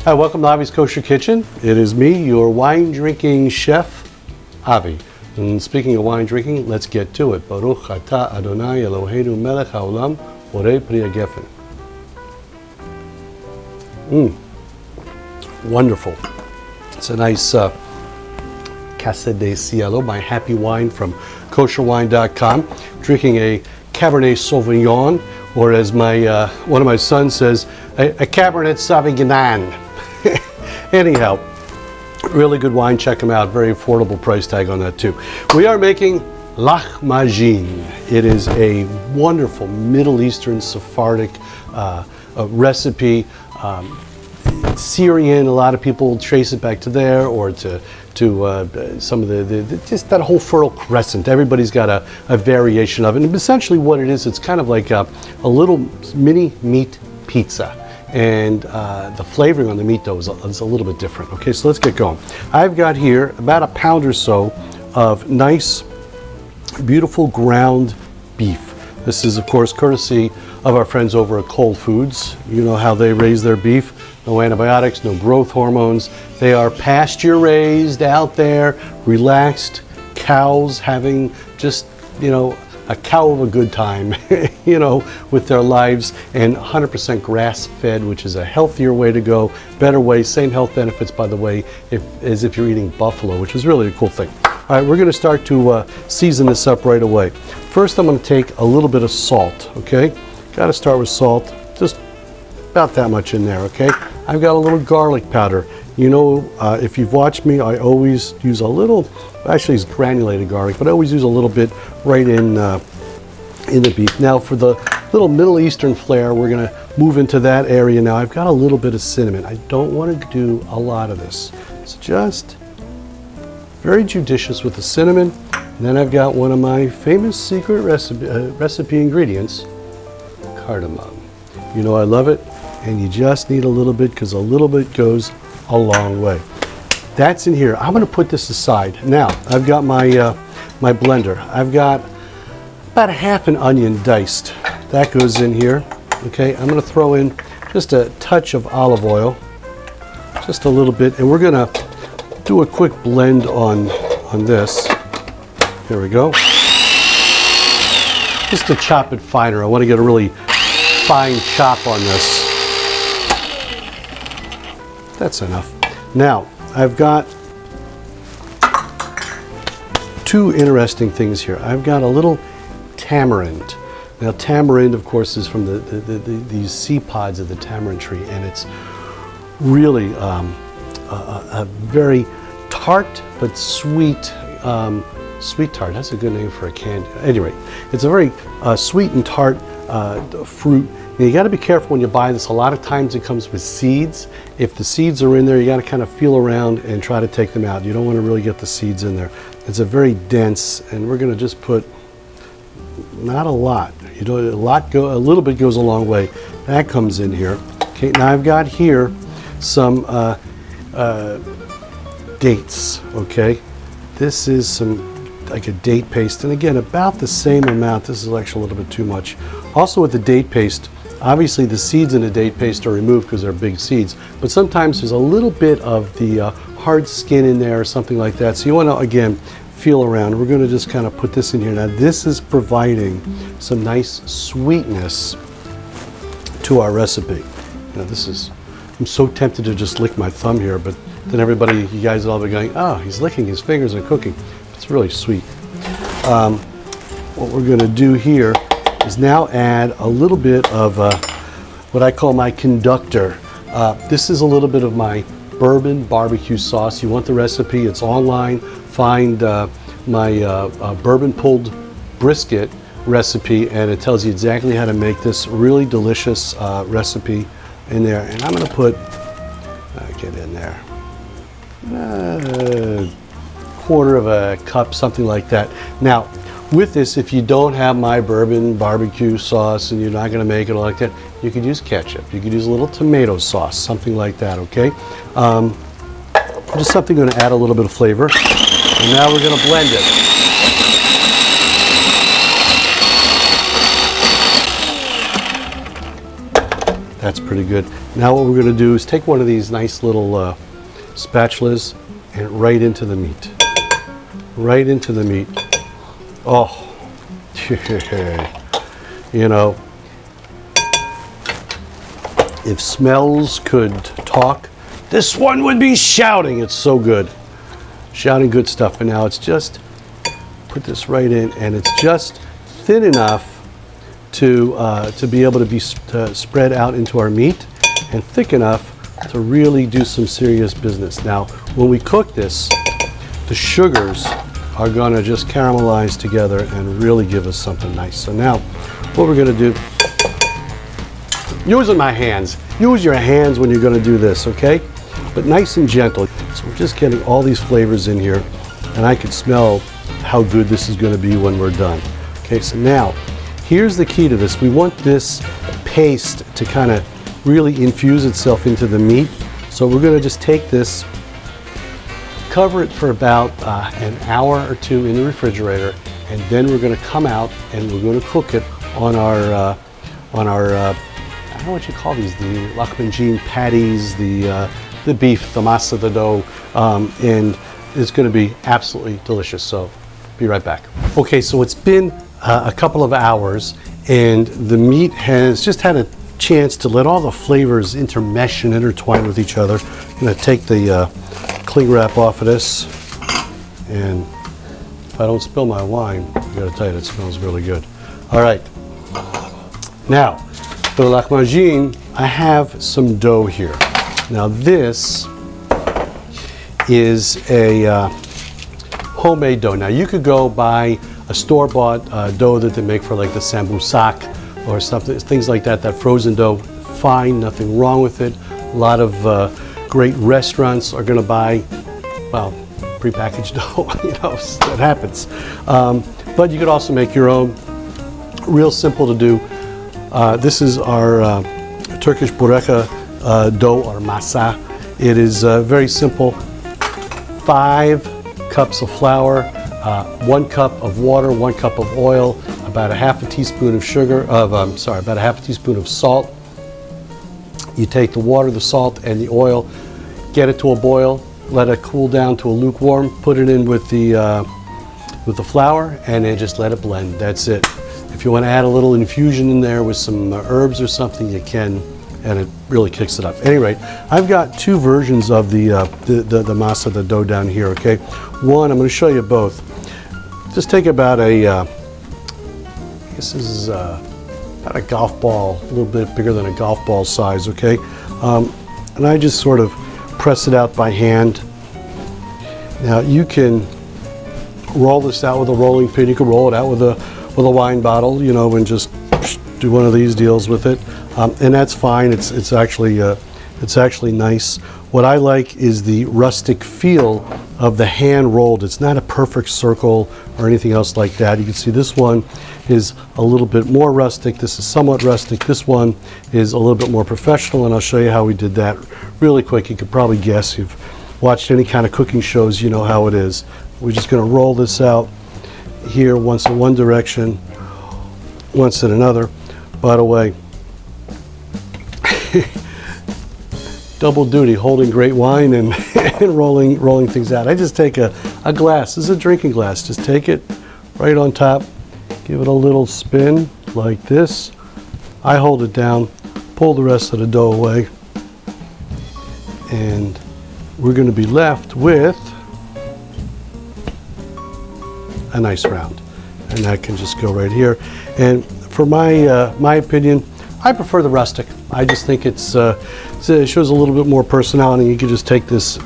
Hi, welcome to Avi's Kosher Kitchen. It is me, your wine-drinking chef, Avi. And speaking of wine drinking, let's get to it. Baruch atah Adonai Eloheinu melech haolam borei pri hagefen. Wonderful. It's a nice Casa de Cielo, my happy wine from kosherwine.com. Drinking a Cabernet Sauvignon, or as my one of my sons says, a Cabernet Sauvignon. Anyhow, really good wine. Check them out. Very affordable price tag on that too. We are making lachmagine. It is a wonderful Middle Eastern Sephardic recipe. Syrian, a lot of people trace it back to there, or to some of the just that whole Fertile Crescent. Everybody's got a variation of it. And essentially what it is, it's kind of like a little mini meat pizza. And the flavoring on the meat, though, is a little bit different. Okay, so let's get going. I've got here about a pound or so of nice, beautiful ground beef. This is, of course, courtesy of our friends over at Cold Foods. You know how they raise their beef. No antibiotics, no growth hormones. They are pasture raised out there, relaxed cows having just, a cow of a good time, with their lives, and 100% grass fed, which is a healthier way to go, better way, same health benefits, by the way, as if you're eating buffalo, which is really a cool thing. All right, we're going to start to season this up right away. First, I'm going to take a little bit of salt, okay? Got to start with salt, just about that much in there, okay? I've got a little garlic powder. If you've watched me, I always use a little, actually it's granulated garlic, but I always use a little bit right in the beef. Now for the little Middle Eastern flair, we're gonna move into that area now. I've got a little bit of cinnamon. I don't want to do a lot of this. It's just very judicious with the cinnamon. And then I've got one of my famous secret recipe ingredients, cardamom. I love it, and you just need a little bit because a little bit goes a long way. That's in here. I'm going to put this aside. Now, I've got my my blender. I've got about a half an onion diced. That goes in here. Okay, I'm going to throw in just a touch of olive oil, just a little bit, and we're going to do a quick blend on this. There we go. Just to chop it finer. I want to get a really fine chop on this. That's enough. Now, I've got two interesting things here. I've got a little tamarind. Now, tamarind, of course, is from these seed pods of the tamarind tree, and it's really a very tart but sweet, sweet tart. That's a good name for a candy. Anyway, it's a very sweet and tart fruit. Now, you got to be careful when you buy this. A lot of times it comes with seeds. If the seeds are in there, you got to kind of feel around and try to take them out. You don't want to really get the seeds in there. It's a very dense, and we're going to just put not a lot. A little bit goes a long way. That comes in here. Okay, now I've got here some dates. Okay, this is some like a date paste, and again about the same amount. This is actually a little bit too much. Also with the date paste, obviously the seeds in the date paste are removed because they're big seeds, but sometimes there's a little bit of the hard skin in there or something like that. So you want to, again, feel around. We're going to just kind of put this in here. Now this is providing some nice sweetness to our recipe. I'm so tempted to just lick my thumb here, but then you guys will all be going, oh, he's licking his fingers and cooking. It's really sweet. What we're going to do here is now add a little bit of what I call my conductor. This is a little bit of my bourbon barbecue sauce. You want the recipe, it's online. Find my bourbon pulled brisket recipe, and it tells you exactly how to make this really delicious recipe in there. And I'm going to put, get in there, quarter of a cup, something like that. Now, with this, if you don't have my bourbon barbecue sauce and you're not going to make it like that, you could use ketchup. You could use a little tomato sauce, something like that, okay? Just something going to add a little bit of flavor. And now we're going to blend it. That's pretty good. Now what we're going to do is take one of these nice little spatulas and right into the meat. Right into the meat. Oh, you know, if smells could talk, this one would be shouting. It's so good. Shouting good stuff. And now it's just, put this right in, and it's just thin enough to be able to be spread out into our meat, and thick enough to really do some serious business. Now, when we cook this, the sugars are gonna just caramelize together and really give us something nice. So now, what we're gonna do, using my hands, use your hands when you're gonna do this, okay? But nice and gentle. So we're just getting all these flavors in here, and I can smell how good this is gonna be when we're done. Okay, so now, here's the key to this. We want this paste to kind of really infuse itself into the meat. So we're gonna just take this, cover it for about an hour or two in the refrigerator, and then we're gonna come out and we're gonna cook it on our I don't know what you call these, the lachmangine patties, the beef, the masa, the dough, and it's gonna be absolutely delicious. So be right back. Okay, so it's been a couple of hours, and the meat has just had a chance to let all the flavors intermesh and intertwine with each other. I'm gonna take the cling wrap off of this, and if I don't spill my wine, I gotta tell you, it smells really good. All right, now for the lachmagine, I have some dough here. Now this is a homemade dough. Now you could go buy a store-bought dough that they make for like the sambusak or something, things like that, that frozen dough. Fine, nothing wrong with it. A lot of great restaurants are gonna buy, well, prepackaged dough, you know, that happens. But you could also make your own, real simple to do. This is our Turkish bureka dough or masa. It is very simple. 5 cups of flour, 1 cup of water, 1 cup of oil, about a half a teaspoon of sugar, about a half a teaspoon of salt. You take the water, the salt, and the oil, get it to a boil, let it cool down to a lukewarm, put it in with the flour, and then just let it blend. That's it. If you want to add a little infusion in there with some herbs or something, you can, and it really kicks it up. At any rate, I've got 2 versions of the masa, the dough down here, okay? One, I'm going to show you both. Just take about a, this is about a golf ball, a little bit bigger than a golf ball size, okay? And I just sort of press it out by hand. Now you can roll this out with a rolling pin. You can roll it out with a wine bottle, you know, and just do one of these deals with it, and that's fine. It's actually nice. What I like is the rustic feel of the hand rolled. It's not a perfect circle or anything else like that. You can see this one is a little bit more rustic. This is somewhat rustic. This one is a little bit more professional, and I'll show you how we did that really quick. You could probably guess. You've watched any kind of cooking shows, you know how it is. We're just going to roll this out here, once in one direction, once in another. By the way, double duty, holding great wine and, and rolling things out. I just take a glass. This is a drinking glass. Just take it right on top, give it a little spin like this. I hold it down, pull the rest of the dough away, and we're going to be left with a nice round, and that can just go right here. And for my opinion, I prefer the rustic. I just think it shows a little bit more personality. You can just take this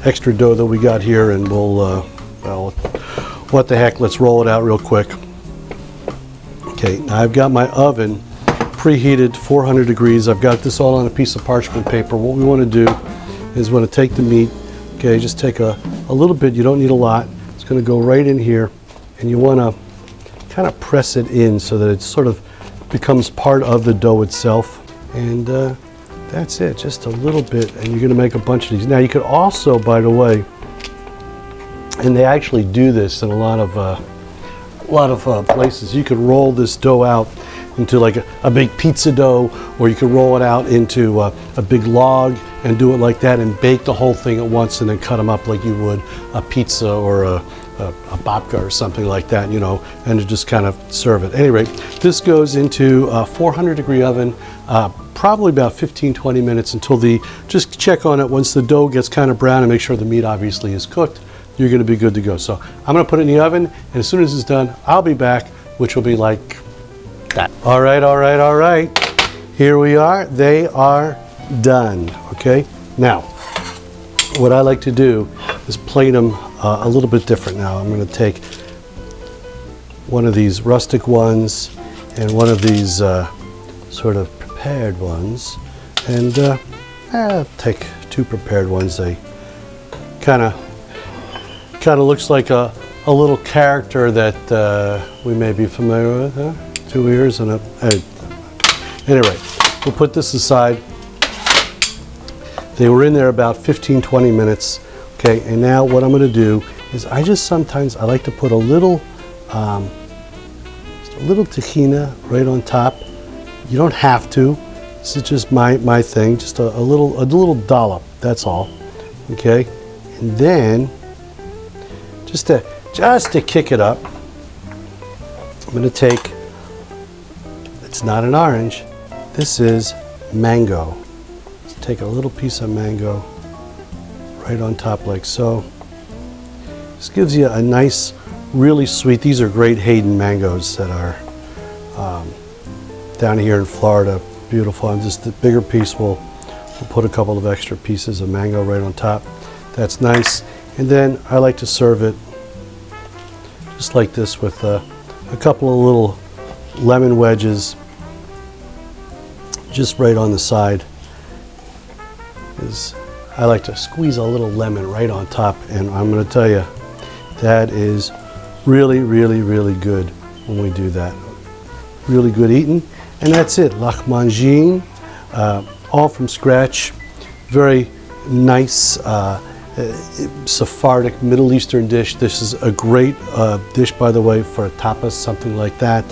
extra dough that we got here, and we'll well, what the heck, let's roll it out real quick. Okay, now I've got my oven preheated 400 degrees. I've got this all on a piece of parchment paper. What we want to do is we want to take the meat, okay, just take a little bit, you don't need a lot. It's going to go right in here, and you want to kind of press it in so that it sort of becomes part of the dough itself. And that's it, just a little bit, and you're going to make a bunch of these. Now you could also, by the way, and they actually do this in a lot of places, you could roll this dough out into like a big pizza dough, or you can roll it out into a big log and do it like that and bake the whole thing at once and then cut them up like you would a pizza or a babka or something like that, you know, and to just kind of serve it. At any rate, this goes into a 400-degree oven, probably about 15-20 minutes until just check on it. Once the dough gets kind of brown and make sure the meat obviously is cooked, you're going to be good to go. So I'm going to put it in the oven, and as soon as it's done, I'll be back, which will be like that. All right, all right, all right. Here we are. They are done, okay? Now, what I like to do is plate them a little bit different now. I'm going to take one of these rustic ones and one of these sort of prepared ones, and I'll take two prepared ones. They kind of looks like a little character that we may be familiar with. Huh? 2 ears and a... Anyway, we'll put this aside. They were in there about 15-20 minutes. Okay, and now what I'm going to do is I like to put a little tahini right on top. You don't have to. This is just my thing. Just a little dollop. That's all. Okay, and then just to kick it up, I'm going to take. It's not an orange. This is mango. Let's take a little piece of mango right on top like so. This gives you a nice, really sweet, these are great Hayden mangoes that are down here in Florida. Beautiful. And just the bigger piece, we'll put a couple of extra pieces of mango right on top. That's nice. And then I like to serve it just like this with a couple of little lemon wedges just right on the side. I like to squeeze a little lemon right on top, and I'm going to tell you, that is really, really, really good when we do that. Really good eating. And that's it, lachmangine, all from scratch. Very nice Sephardic Middle Eastern dish. This is a great dish, by the way, for a tapas, something like that.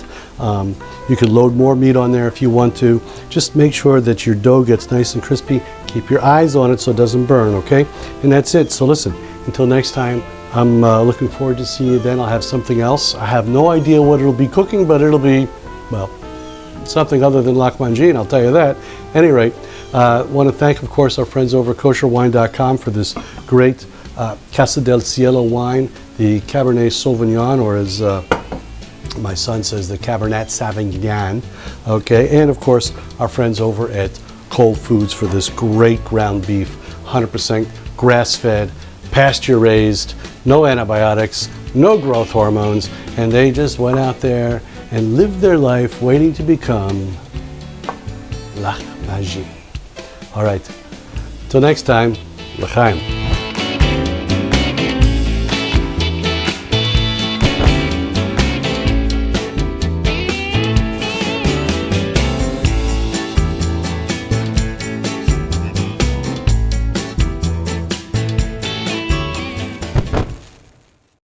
You can load more meat on there if you want to. Just make sure that your dough gets nice and crispy. Keep your eyes on it so it doesn't burn, okay? And that's it. So listen, until next time, I'm looking forward to see you then. I'll have something else. I have no idea what it'll be cooking, but it'll be, well, something other than lachmagine, I'll tell you that. At any rate, want to thank, of course, our friends over at kosherwine.com for this great Casa del Cielo wine, the Cabernet Sauvignon, or as my son says, the Cabernet Sauvignon. Okay, and of course, our friends over at Cold Foods for this great ground beef, 100% grass-fed, pasture-raised, no antibiotics, no growth hormones, and they just went out there and lived their life waiting to become lachmagine. All right, till next time, l'chaim.